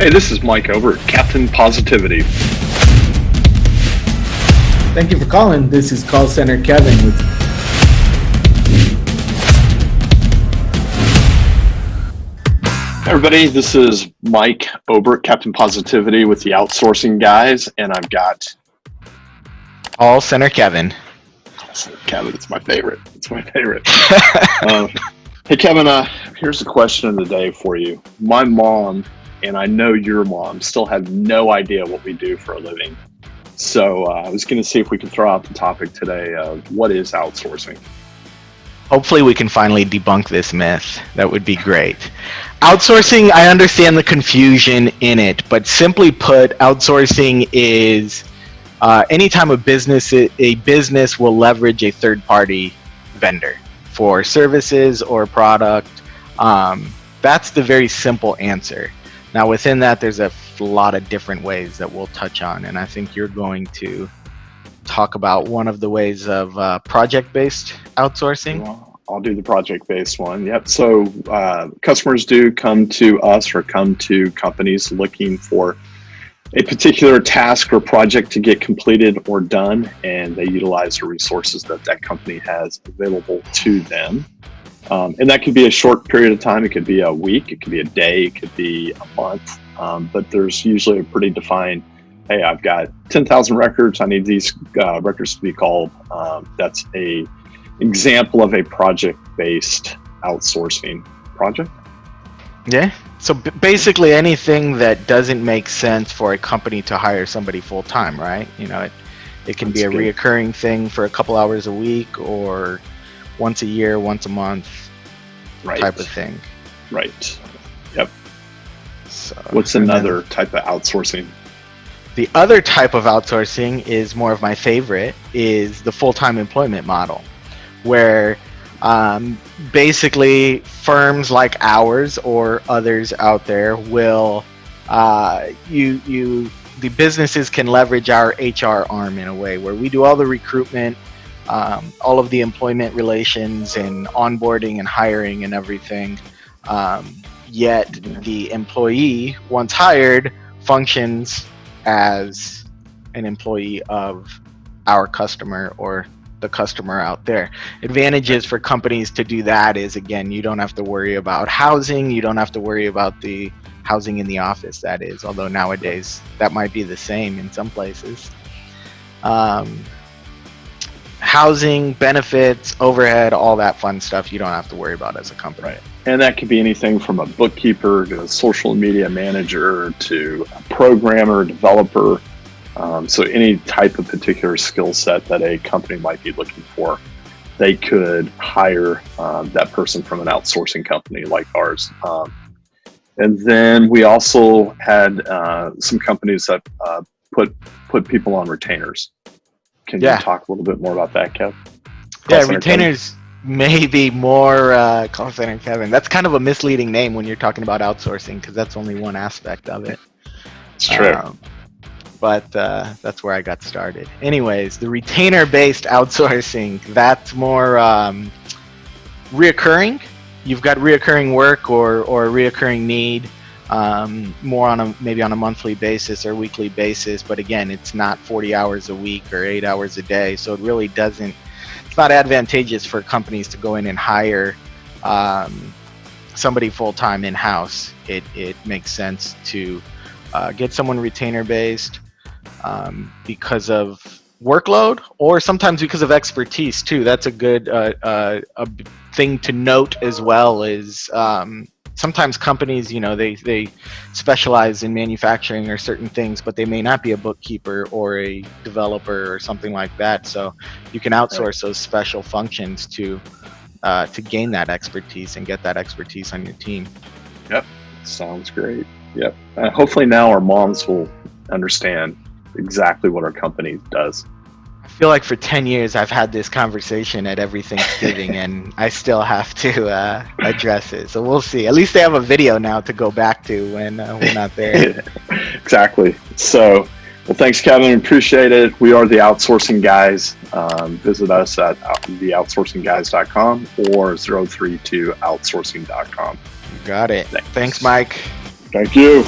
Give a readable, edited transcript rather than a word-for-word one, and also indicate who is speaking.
Speaker 1: Hey, this is Mike over at Captain Positivity.
Speaker 2: Thank you for calling. This is Call Center Kevin with
Speaker 1: Hey everybody, this is Mike over at Captain Positivity with the Outsourcing guys, and I've got
Speaker 3: Call Center Kevin.
Speaker 1: Kevin. It's my favorite. Hey Kevin, here's the question of the day for you. My mom, and I know your mom, still have no idea what we do for a living. So I was going to see if we could throw out the topic today of what is outsourcing.
Speaker 3: Hopefully we can finally debunk this myth. That would be great. Outsourcing, I understand the confusion in it, but simply put, outsourcing is anytime a business will leverage a third-party vendor for services or product. That's the very simple answer. Now within that, there's a lot of different ways that we'll touch on, and I think you're going to talk about one of the ways of project-based outsourcing.
Speaker 1: Well, I'll do the project-based one. Yep. So customers do come to us or come to companies looking for a particular task or project to get completed or done, and they utilize the resources that that company has available to them. And that could be a short period of time. It could be a week, it could be a day, it could be a month. But there's usually a pretty defined, hey, I've got 10,000 records. I need these records to be called. That's a example of a project-based outsourcing project.
Speaker 3: Yeah. So basically anything that doesn't make sense for a company to hire somebody full-time, right? You know, it can be a reoccurring thing for a couple hours a week or once a year, once a month, type of thing.
Speaker 1: Right. Yep.
Speaker 3: So,
Speaker 1: what's another type of outsourcing?
Speaker 3: The other type of outsourcing is more of my favorite, is the full-time employment model, where basically firms like ours or others out there will, the businesses can leverage our HR arm in a way where we do all the recruitment, all of the employment relations and onboarding and hiring and everything. Yet the employee, once hired, functions as an employee of our customer or the customer out there. Advantages for companies to do that is, again, you don't have to worry about housing. You don't have to worry about the housing in the office, that is, although nowadays that might be the same in some places. Housing, benefits, overhead, all that fun stuff you don't have to worry about as a company.
Speaker 1: Right. And that could be anything from a bookkeeper to a social media manager to a programmer, developer. So any type of particular skill set that a company might be looking for, they could hire that person from an outsourcing company like ours. And then we also had some companies that put people on retainers. Can you talk a little bit more about that, Kev?
Speaker 3: Retainers may be more call center Kevin. That's kind of a misleading name when you're talking about outsourcing because that's only one aspect of it.
Speaker 1: It's true.
Speaker 3: But that's where I got started. Anyways, the retainer-based outsourcing, that's more reoccurring. You've got reoccurring work or a reoccurring need, more on maybe on a monthly basis or weekly basis. But again, it's not 40 hours a week or 8 hours a day. So it really doesn't, it's not advantageous for companies to go in and hire somebody full-time in-house. It makes sense to get someone retainer-based because of workload or sometimes because of expertise too. That's a good a thing to note as well is sometimes companies, you know, they specialize in manufacturing or certain things, but they may not be a bookkeeper or a developer or something like that. So you can outsource those special functions to gain that expertise and get that expertise on your team.
Speaker 1: Yep, sounds great. Yep. Hopefully now our moms will understand exactly what our company does.
Speaker 3: I feel like for 10 years I've had this conversation at every Thanksgiving and I still have to address it. So we'll see. At least they have a video now to go back to when we're not there.
Speaker 1: Exactly. So, well, thanks, Kevin. Appreciate it. We are the Outsourcing Guys. Visit us at theoutsourcingguys.com or 032outsourcing.com.
Speaker 3: Got it. Thanks, Mike.
Speaker 1: Thank you.